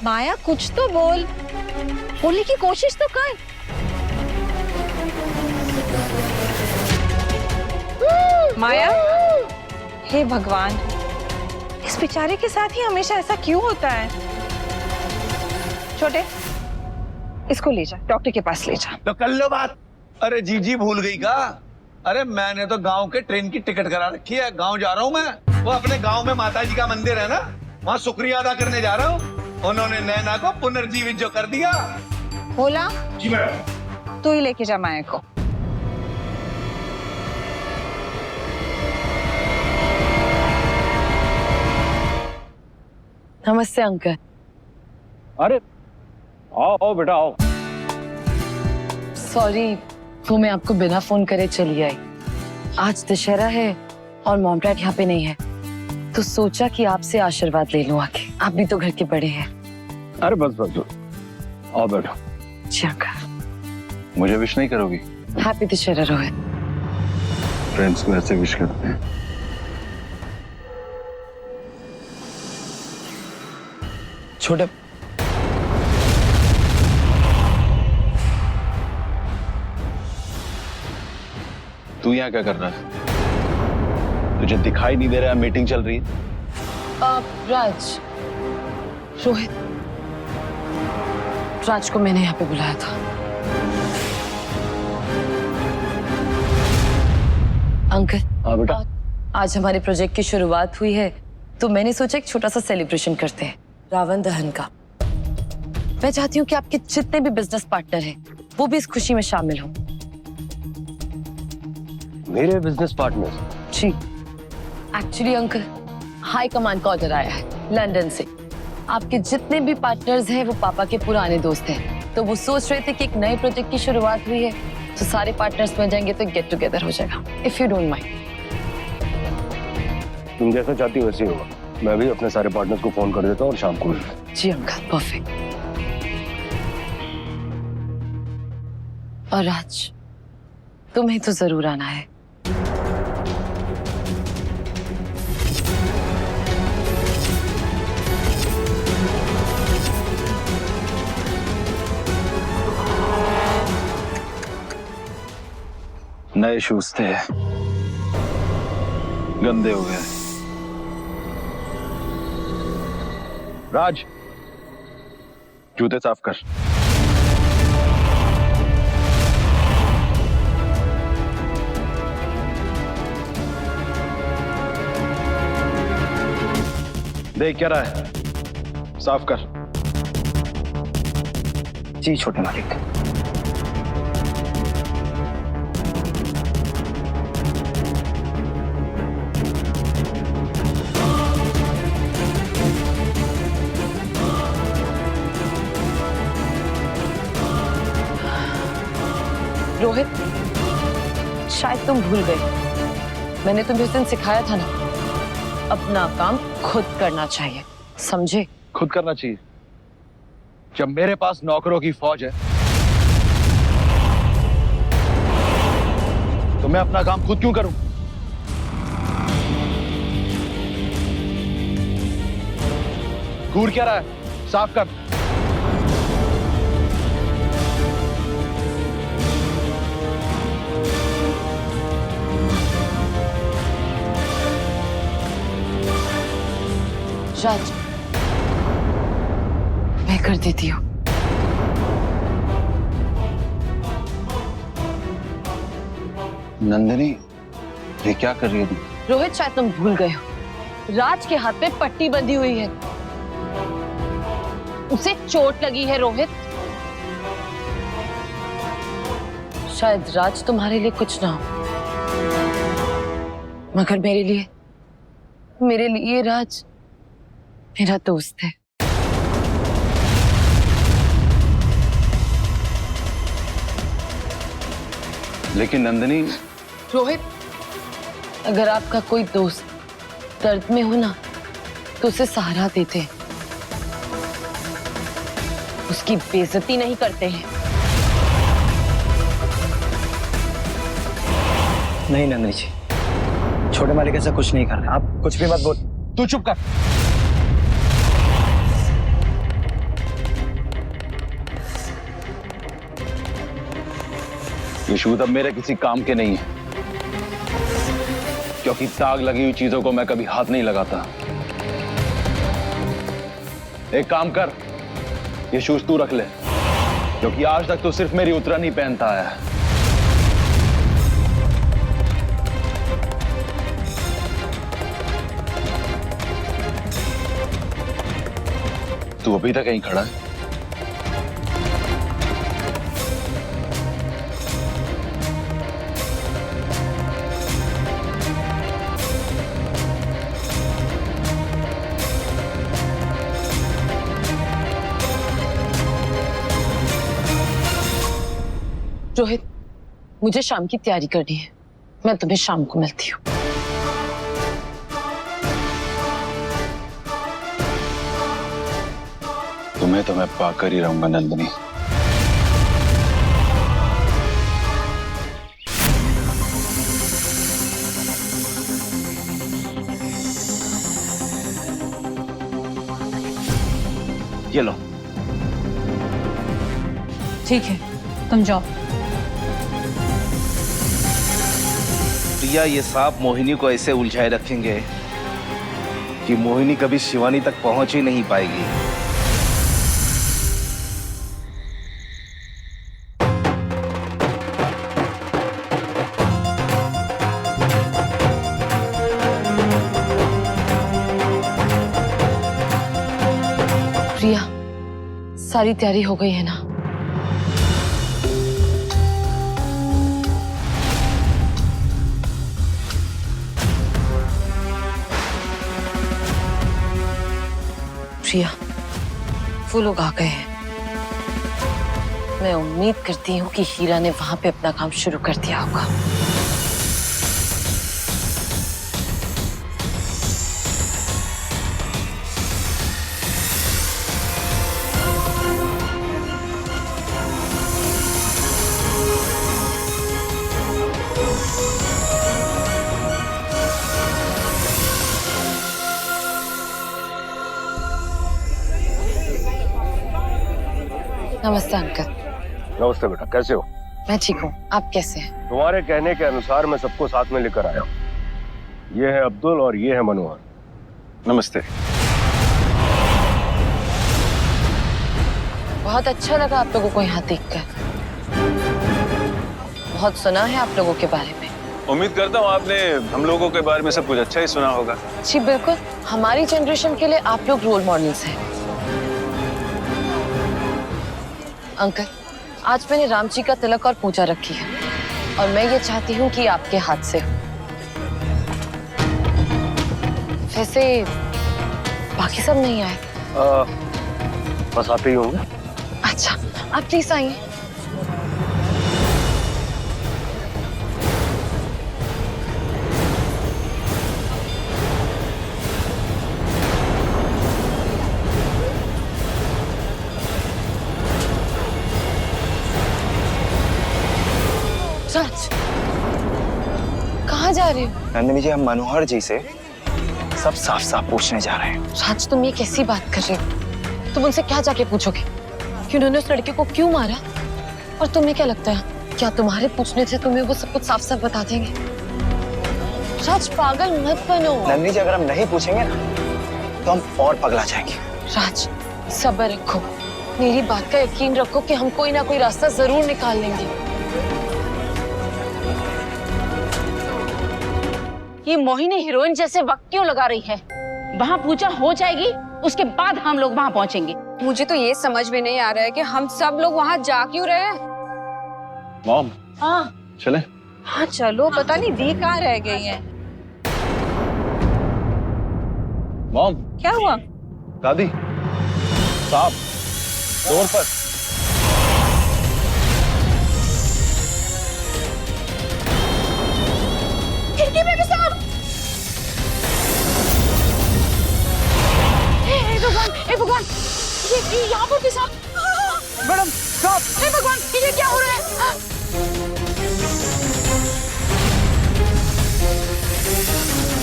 S3: माया कुछ तो बोल, बोलने की कोशिश तो कर।
S17: माया, हे भगवान, इस बेचारे के साथ ही हमेशा ऐसा क्यों होता है? छोटे, इसको ले जा, डॉक्टर के पास ले जा।
S9: तो कर लो बात। अरे जीजी भूल गई का? अरे मैंने तो गांव के ट्रेन की टिकट करा रखी है, गांव जा रहा हूँ मैं। वो अपने गांव में माता जी का मंदिर है ना, वहाँ शुक्रिया अदा करने जा रहा हूँ। उन्होंने नैना को पुनर्जीवित जो कर दिया।
S17: बोला
S9: जी मैडम।
S17: तू ही लेके जा माया को।
S13: नमस्ते अंकल।
S11: अरे आओ आओ बेटा आओ।
S13: सॉरी, वो मैं आपको बिना फोन करे चली आई। आज दशहरा है और मॉम डैड यहाँ पे नहीं है, तो सोचा कि आपसे आशीर्वाद ले लूं आके। आप भी तो घर के बड़े हैं।
S11: अरे बस बस आओ बेटा।
S13: जी अंकल।
S11: मुझे विश नहीं करोगी?
S13: हैप्पी दशहरा रोहित।
S11: फ्रेंड्स को ऐसे विश करते हैं।
S12: छोटे,
S11: तू यहाँ क्या कर रहा है? तुझे दिखाई नहीं दे रहा है मीटिंग चल रही है?
S13: राज, रोहित, राज को मैंने यहाँ पे बुलाया था। अंकल।
S11: हाँ बेटा।
S13: आज हमारे प्रोजेक्ट की शुरुआत हुई है, तो मैंने सोचा एक छोटा सा सेलिब्रेशन करते हैं, रावण दहन का। मैं चाहती हूँ कि आपके जितने भी बिजनेस पार्टनर हैं, वो भी इस खुशी में शामिल हों।
S1: मेरे बिजनेस पार्टनर?
S13: जी, एक्चुअली अंकल, हाई कमांड का ऑर्डर आया है लंदन से। आपके जितने भी पार्टनर्स हैं वो पापा के पुराने दोस्त हैं, तो वो सोच रहे थे कि एक नए प्रोजेक्ट की शुरुआत हुई है, तो सारे पार्टनर्स मिल जाएंगे तो गेट टुगेदर हो जाएगा, इफ यू डोंट माइंड।
S1: तुम जैसा चाहती हो वैसे ही होगा। मैं भी अपने सारे पार्टनर्स को फोन कर देता हूँ और शाम को।
S13: जी अंकल, परफेक्ट। और राज, तुम्हें तो जरूर आना है।
S11: नए शूज थे, गंदे हो गए। राज, जूते साफ कर। देख क्या रहा है, साफ कर।
S12: जी छोटे मालिक।
S13: रोहित, शायद तुम भूल गए, मैंने तुम्हें उस दिन सिखाया था ना, अपना काम खुद करना चाहिए, समझे?
S11: खुद करना चाहिए? जब मेरे पास नौकरों की फौज है तो मैं अपना काम खुद क्यों करूं? घूर क्या रहा है, साफ कर।
S13: राज, मैं कर देती हूँ।
S11: नंदिनी, ये क्या कर रही है तुम?
S13: रोहित, शायद तुम भूल गए हो, राज के हाथ पे पट्टी बंधी हुई है, उसे चोट लगी है रोहित। शायद राज तुम्हारे लिए कुछ ना हो, मगर मेरे लिए राज मेरा दोस्त है।
S11: लेकिन नंदिनी।
S13: रोहित, अगर आपका कोई दोस्त दर्द में हो ना तो उसे सहारा देते हैं, उसकी बेइज्जती नहीं करते हैं।
S12: नहीं नंदिनी जी, छोटे मालिक ऐसा कुछ नहीं कर रहे, आप कुछ भी मत बोल।
S11: तू चुप कर। ये शूट अब मेरे किसी काम के नहीं है, क्योंकि दाग लगी हुई चीजों को मैं कभी हाथ नहीं लगाता। एक काम कर, ये शूज तू रख ले, क्योंकि आज तक तो सिर्फ मेरी उतरन ही पहनता आया है। तू अभी तक कहीं खड़ा है?
S13: रोहित, मुझे शाम की तैयारी करनी है, मैं तुम्हें शाम को मिलती हूँ।
S11: तुम्हें तो मैं पाकर ही रहूंगा नंदिनी।
S12: ये लो।
S5: ठीक है, तुम जाओ।
S16: प्रिया, ये सांप मोहिनी को ऐसे उलझाए रखेंगे कि मोहिनी कभी शिवानी तक पहुंच ही नहीं पाएगी।
S13: प्रिया, सारी तैयारी हो गई है ना? प्रिया, वो लोग आ गए हैं। मैं उम्मीद करती हूँ कि हीरा ने वहां पे अपना काम शुरू कर दिया होगा। नमस्ते अंकल।
S1: नमस्ते बेटा, कैसे हो?
S13: मैं ठीक हूँ, आप कैसे हैं?
S1: तुम्हारे कहने के अनुसार मैं सबको साथ में लेकर आया हूँ। ये है अब्दुल और ये है मनोहर।
S11: नमस्ते।
S13: बहुत अच्छा लगा आप लोगों को यहाँ देखकर। बहुत सुना है आप लोगों के बारे में।
S11: उम्मीद करता हूँ आपने हम लोगों के बारे में सब कुछ अच्छा ही सुना होगा।
S13: जी बिल्कुल, हमारी जनरेशन के लिए आप लोग रोल मॉडल्स हैं। अंकल, आज मैंने राम जी का तिलक और पूजा रखी है और मैं ये चाहती हूँ कि आपके हाथ से हो। वैसे बाकी सब नहीं आए?
S1: बस आते ही होंगे।
S13: अच्छा, आप प्लीज आइए। राज, कहाँ जा रहे हो?
S12: नंदिनी जी, हम मनोहर जी से सब साफ साफ पूछने जा रहे हैं।
S13: राज, तुम ये कैसी बात कर रहे हो? तुम उनसे क्या जाके पूछोगे कि उन्होंने उस लड़के को क्यों मारा? और तुम्हें क्या लगता है, क्या तुम्हारे पूछने से तुम्हें वो सब कुछ साफ साफ बता देंगे? राज, पागल मत बनो।
S12: नंदिनी जी, अगर हम नहीं पूछेंगे ना तो हम और पगला जाएंगे।
S13: राज, सब्र रखो, मेरी बात का यकीन रखो कि हम कोई ना कोई रास्ता जरूर निकाल लेंगे। ये मोहिनी हीरोइन जैसे वक्त क्यों लगा रही है?
S6: वहाँ पूजा हो जाएगी, उसके बाद हम लोग वहाँ पहुँचेंगे।
S17: मुझे तो ये समझ में नहीं आ रहा है कि हम सब लोग वहाँ जा क्यों रहे हैं।
S11: मॉम
S17: हाँ
S11: चले।
S17: हाँ चलो, पता नहीं दी कहाँ रह गई है।
S11: मॉम
S17: क्या हुआ?
S11: दादी साहब डोर पर।
S17: खिड़की में भी सांप। हे भगवान, ये यहाँ पर भी सांप।
S2: Madam stop.
S17: हे भगवान, ये क्या हो रहा है?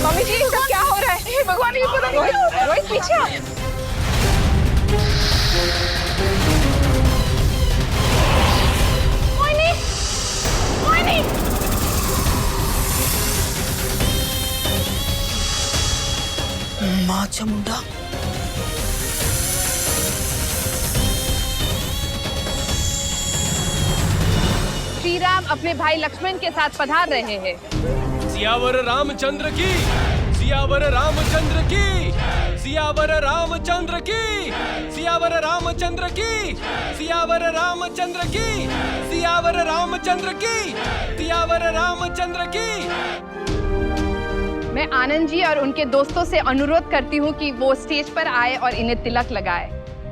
S17: मम्मी जी, इसका क्या हो रहा है? हे भगवान, ये पता नहीं क्या हो रहा है। रोहित पीछे आ। मोहिनी।
S2: माँ चामुंडा।
S6: श्री राम अपने भाई लक्ष्मण के साथ पधार रहे हैं।
S18: सियावर रामचंद्र की, सियावर रामचंद्र की, सियावर रामचंद्र की, सियावर रामचंद्र की, सियावर रामचंद्र की, सियावर रामचंद्र की, सियावर रामचंद्र की।
S6: मैं आनंद जी और उनके दोस्तों से अनुरोध करती हूँ कि वो स्टेज पर आए और इन्हें तिलक लगाए।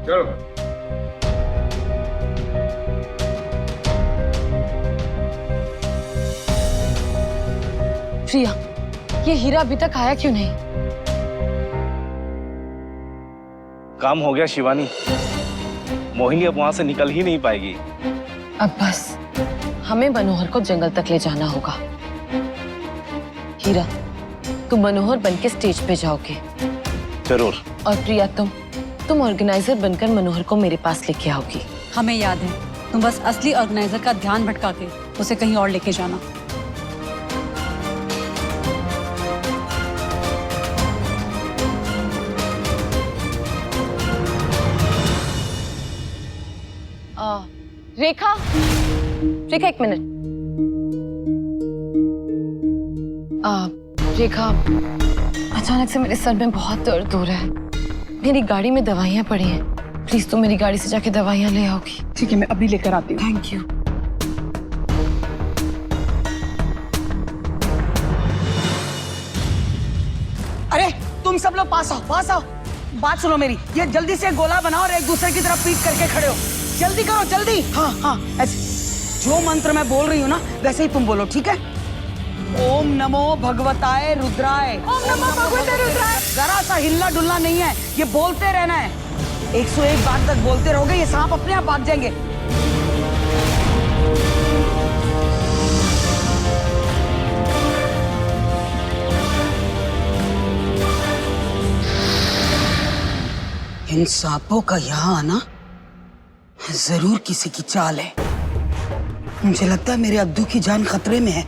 S1: चलो।
S13: प्रिया, ये हीरा अभी तक आया क्यों नहीं?
S16: काम हो गया शिवानी। मोहिनी अब वहां से निकल ही नहीं पाएगी।
S13: अब बस हमें मनोहर को जंगल तक ले जाना होगा। हीरा, तुम मनोहर बनके स्टेज पे जाओगे।
S16: जरूर।
S13: और प्रिया, तुम ऑर्गेनाइजर बनकर मनोहर को मेरे पास लेके आओगी।
S5: हमें याद है, तुम बस असली ऑर्गेनाइजर का ध्यान भटका के उसे कहीं और लेके जाना।
S13: रेखा, एक मिनट। रेखा, अचानक से मेरे सर में बहुत दर्द हो रहा है। मेरी गाड़ी में दवाइयाँ पड़ी हैं। प्लीज तुम मेरी गाड़ी से जाके दवाइयाँ ले आओगी।
S2: ठीक है, मैं अभी लेकर आती हूँ।
S13: Thank you.
S2: अरे तुम सब लोग पास आओ। बात सुनो मेरी। ये जल्दी से गोला बनाओ और एक दूसरे की तरफ पीट करके खड़े हो। जल्दी करो, जल्दी। हाँ, ऐसे। जो मंत्र मैं बोल रही हूँ ना, वैसे ही तुम बोलो, ठीक है? ओम नमो भगवताय रुद्राय।
S17: ओम नमो भगवते रुद्राय।
S2: जरा सा हिलना डुलना नहीं है, ये बोलते रहना है। 101 बार तक बोलते रहोगे, ये सांप अपने आप भाग जाएंगे। इन सांपों का यहाँ आना जरूर किसी की चाल है। मुझे लगता है मेरे अब्दू की जान खतरे में है।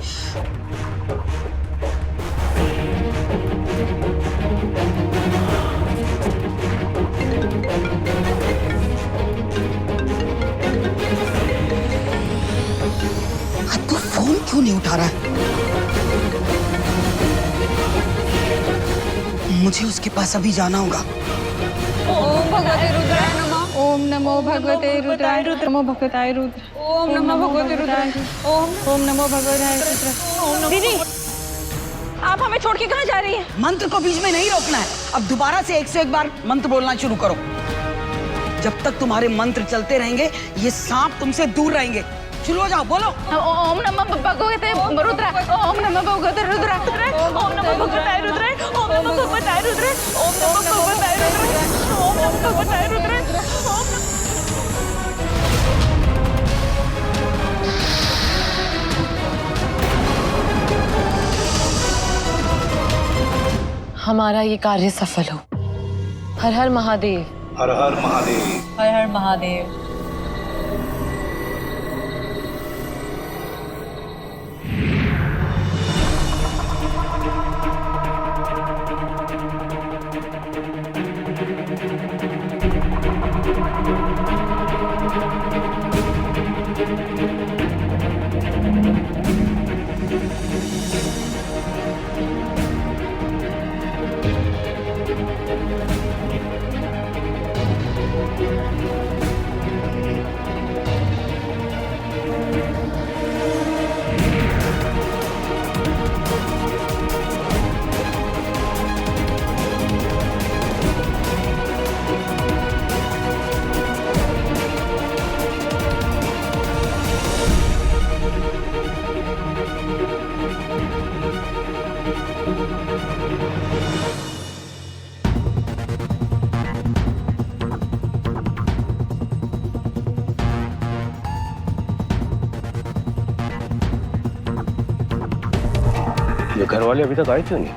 S2: अब्दू फोन क्यों नहीं उठा रहा है? मुझे उसके पास अभी जाना होगा।
S17: ओम भगवते रुद्राय नमः। ओम नमो भगवते रुद्राय नमो भगवताय रुद्र। ओम नमो भगवते रुद्राय। ओम नमो भगवताय रुद्र। दीदी, आप हमें छोड़ के कहाँ जा रही हैं?
S2: मंत्र को बीच में नहीं रोकना है। अब दोबारा से 101 बार मंत्र बोलना शुरू करो। जब तक तुम्हारे मंत्र चलते रहेंगे, ये सांप तुमसे दूर रहेंगे। शुरू हो जाओ, बोलो।
S6: ओम नमः भगवते रुद्र। ओम नमः भगवते रुद्र। ओम नमः भगवताय रुद्र। ओम नमः भगवताय रुद्र। ओम नमः भगवताय रुद्र। ओम नमः भगवताय रुद्र।
S13: हमारा ये कार्य सफल हो। हर हर महादेव।
S16: हर हर महादेव।
S5: हर हर महादेव।
S1: ये घर वाले अभी तक आए क्यों नहीं?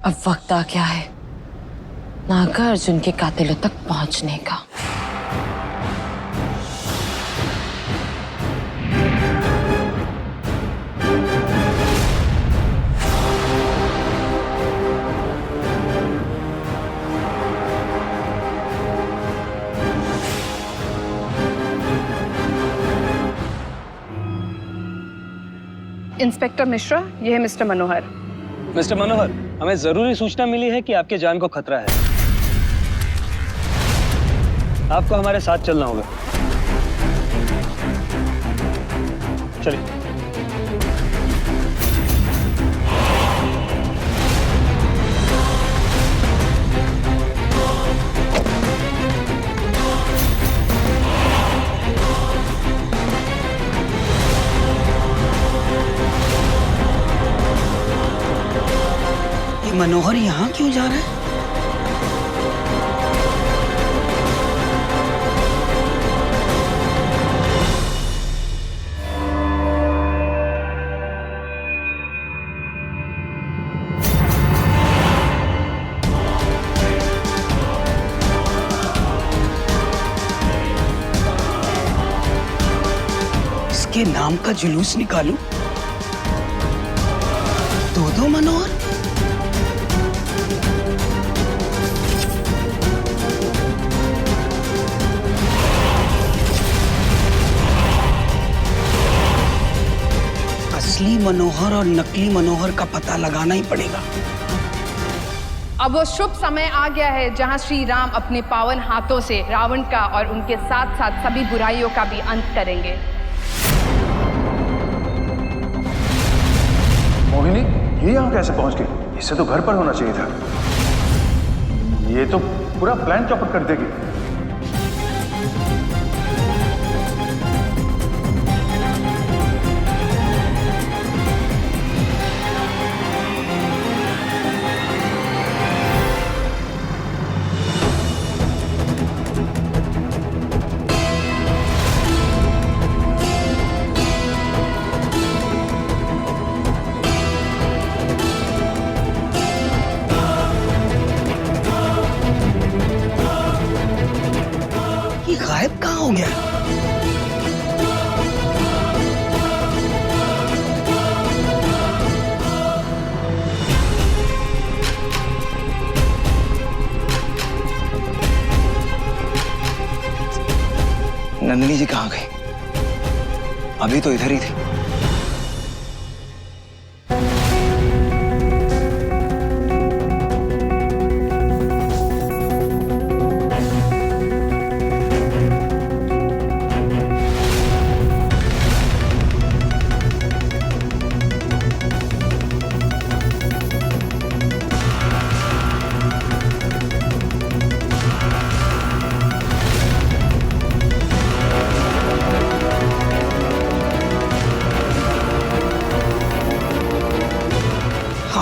S13: अब वक्त आ गया है नागार्जुन के कातिलों तक पहुंचने का।
S6: इंस्पेक्टर मिश्रा, ये है मिस्टर मनोहर।
S19: मिस्टर मनोहर, हमें जरूरी सूचना मिली है कि आपके जान को खतरा है। आपको हमारे साथ चलना होगा। चलिए।
S2: मनोहर यहाँ क्यों जा रहा है? इसके नाम का जुलूस निकालूं? दो मनोहर? असली मनोहर और नकली मनोहर का पता लगाना ही पड़ेगा।
S6: अब वो शुभ समय आ गया है जहां श्री राम अपने पावन हाथों से रावण का और उनके साथ साथ सभी बुराइयों का भी अंत करेंगे।
S11: मोहिनी, ये यहाँ कैसे पहुंच गई? इससे तो घर पर होना चाहिए था। ये तो पूरा प्लान चौपट कर देगी।
S2: गायब कहाँ हो गया?
S12: नंदिनी जी कहाँ गई? अभी तो इधर ही थी।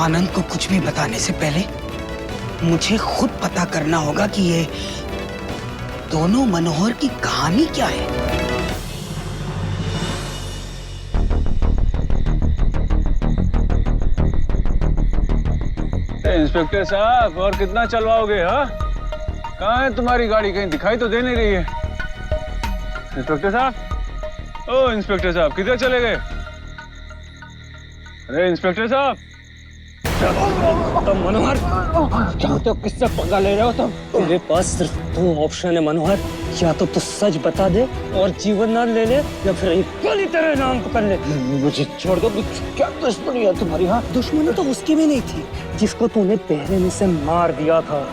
S2: आनंद को कुछ भी बताने से पहले मुझे खुद पता करना होगा कि ये दोनों मनोहर की कहानी क्या है।
S11: इंस्पेक्टर साहब, और कितना चलवाओगे? हाँ, कहाँ है तुम्हारी गाड़ी? कहीं दिखाई तो दे नहीं रही है। इंस्पेक्टर साहब, ओ इंस्पेक्टर साहब, किधर चले गए? अरे इंस्पेक्टर साहब।
S19: तो मनोहर, जानते हो किससे पंगा ले रहे हो तुम? तेरे पास सिर्फ दो ऑप्शन है मनोहर, या तो तू सच बता दे और जीवन दान ले ले, या फिर एक गोली तेरे नाम पर कर ले। मुझे छोड़ दो। क्या दुश्मनी है तुम्हारी? हाँ, दुश्मनी तो उसकी भी नहीं थी जिसको तूने पहले में से मार दिया था।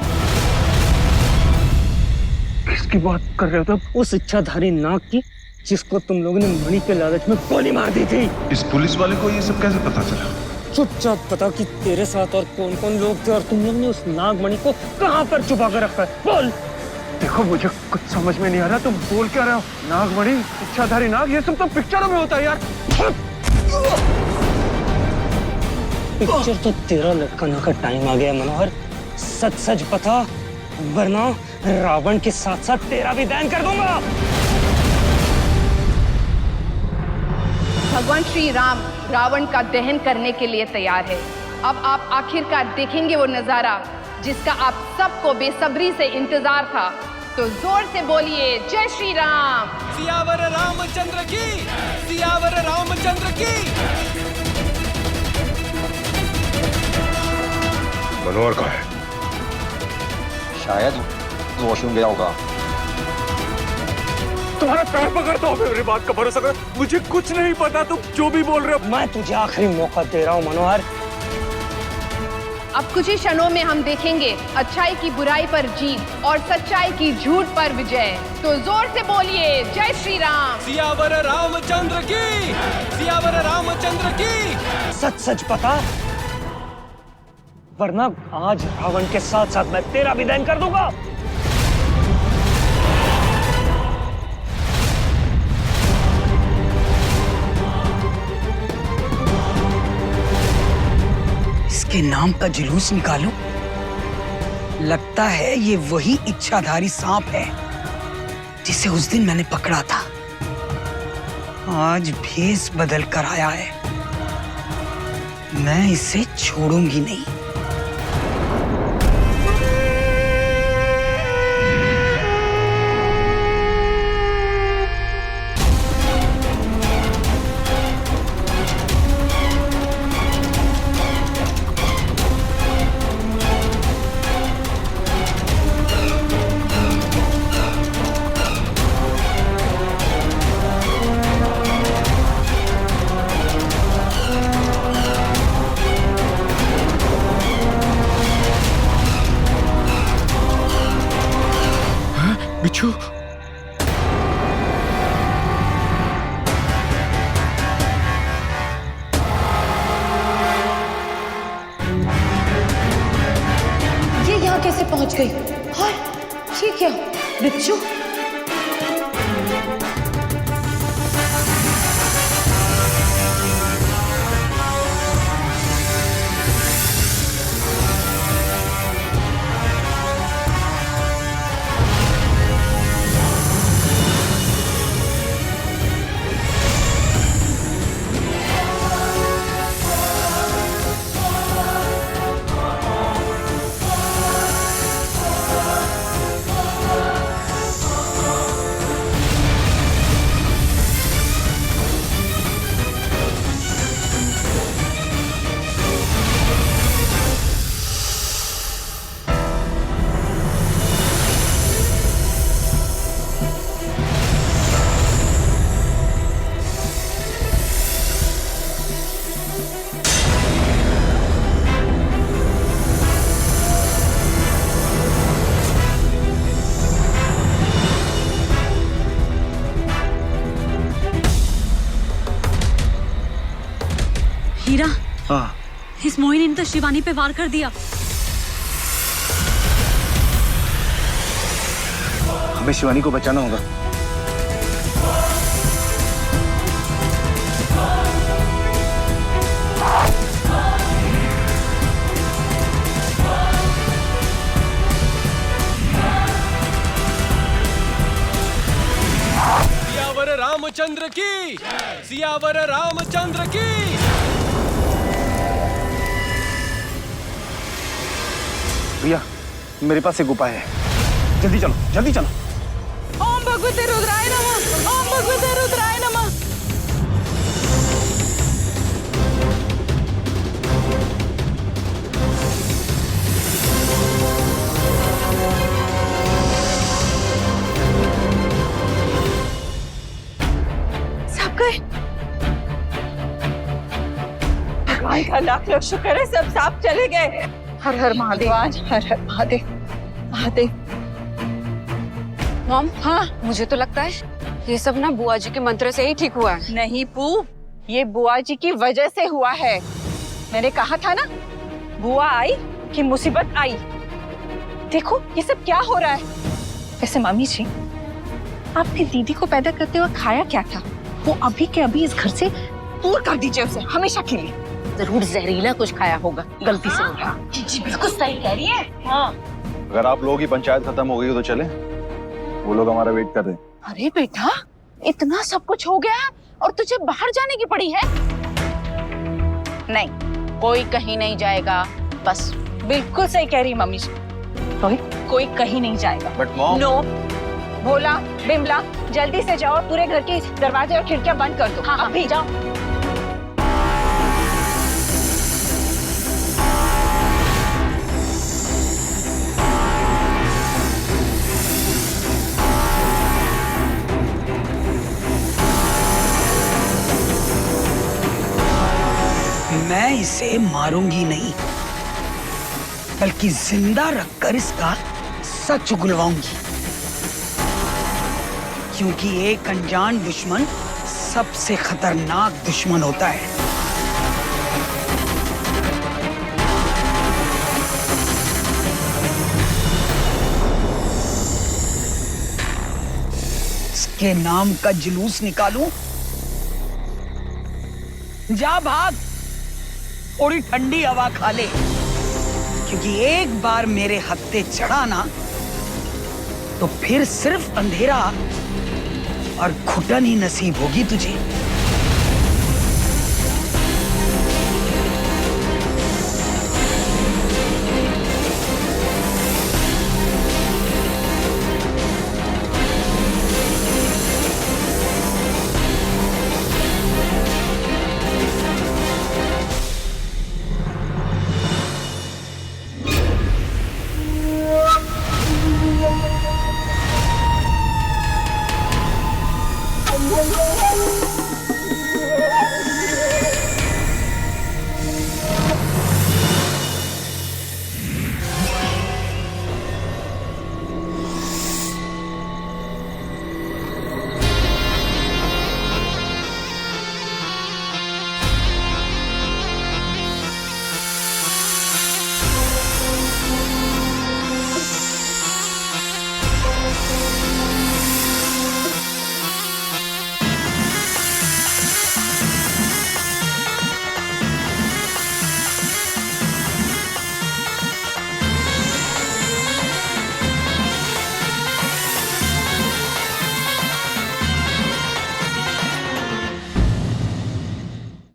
S19: किसकी बात कर रहे हो तुम? उस इच्छाधारी नाग की, जिसको तुम लोगों ने मणि के लालच में गोली मार दी थी।
S11: इस पुलिस वाले को ये सब कैसे पता चला?
S19: चुपचाप बता कि तेरे साथ और कौन कौन लोग थे और तुम लोग ने उस नागमणि को कहां पर छुपा कर रखा है? बोल।
S11: देखो, मुझे कुछ समझ में नहीं आ रहा, तुम बोल क्या रहे हो? नागमणि, इच्छाधारी नाग, ये सब तो पिक्चरों में होता है यार।
S19: पिक्चर तो तेरा लटकाने का टाइम आ गया मनोहर। सच सच बता, वरना रावण के साथ साथ तेरा भी दान कर दूंगा।
S17: भगवान श्री राम रावण का दहन करने के लिए तैयार है। अब आप आखिरकार देखेंगे वो नजारा जिसका आप सबको बेसब्री से इंतजार था। तो जोर से बोलिए जय श्री राम।
S18: सियावर रामचंद्र की, सियावर रामचंद्र की।
S1: मनोहर कहाँ है?
S20: शायद वॉशरूम गया होगा।
S18: तुम्हारा पैर पकड़ता हूँ, मेरी बात का भरोसा कर, मुझे कुछ नहीं पता, तुम जो भी बोल रहे हो।
S19: मैं तुझे आखिरी मौका दे रहा हूँ मनोहर।
S17: अब कुछ ही क्षणों में हम देखेंगे अच्छाई की बुराई पर जीत और सच्चाई की झूठ पर विजय। तो जोर से बोलिए जय श्री राम।
S18: सियावर रामचंद्र की, सियावर रामचंद्र की।
S19: सच सच बता, वरना आज रावण के साथ साथ मैं तेरा भी दहन कर दूंगा।
S2: इसके नाम का जुलूस निकालो। लगता है ये वही इच्छाधारी सांप है जिसे उस दिन मैंने पकड़ा था। आज भेष बदल कर आया है। मैं इसे छोड़ूंगी नहीं।
S18: बिच्छू,
S3: ये यहाँ कैसे पहुंच गई? हाँ, ये क्या? बिच्छू?
S5: हीरा,
S16: हाँ,
S5: इस मोहिनी ने तो शिवानी पे वार कर दिया।
S16: हमें शिवानी को बचाना होगा।
S18: सियावर रामचंद्र की, सियावर रामचंद्र की।
S16: भैया, मेरे पास एक उपाय है। जल्दी चलो, जल्दी चलो।
S6: ओम भगवते रुद्राय नमः, ओम भगवते रुद्राय नमः।
S17: सब गए। भगवान का लाख लाख शुक्र है, सब सांप चले गए। हर हर महादेव, हर हर महादेव, महादेव।
S21: मॉम, हाँ, मुझे तो लगता है ये सब ना बुआ जी के मंत्र से ही ठीक हुआ है।
S17: नहीं पू, ये बुआ जी की वजह से हुआ है। मैंने कहा था ना, बुआ आई कि मुसीबत आई। देखो ये सब क्या हो रहा है। वैसे मामी जी, आपने दीदी को पैदा करते हुए खाया क्या था? वो अभी के अभी इस घर से दूर कर दीजिए उसे, हमेशा के लिए।
S13: जरूर जहरीला कुछ खाया होगा, गलती से होगा।
S17: जी बिल्कुल सही कह रही है। हाँ।
S20: अगर आप लोगों की पंचायत खत्म हो गई तो चले, वो लोग हमारा वेट कर रहे हैं।
S17: अरे बेटा, इतना सब कुछ हो गया
S6: और तुझे बाहर जाने की पड़ी है? नहीं, कोई कहीं नहीं जाएगा। बस बिल्कुल सही कह रही मम्मी जी, कोई कहीं नहीं जाएगा।
S16: But mom.
S6: नो, भोला, बिमला, जल्दी से जाओ, पूरे घर के दरवाजे और खिड़कियां बंद कर दो। हाँ, अभी जाओ।
S2: मैं इसे मारूंगी नहीं, बल्कि जिंदा रखकर इसका सच उगलवाऊंगी, क्योंकि एक अनजान दुश्मन सबसे खतरनाक दुश्मन होता है। इसके नाम का जुलूस निकालूं? जा भाग, थोड़ी ठंडी हवा खा ले, क्योंकि एक बार मेरे हत्थे चढ़ा ना तो फिर सिर्फ अंधेरा और घुटन ही नसीब होगी तुझे।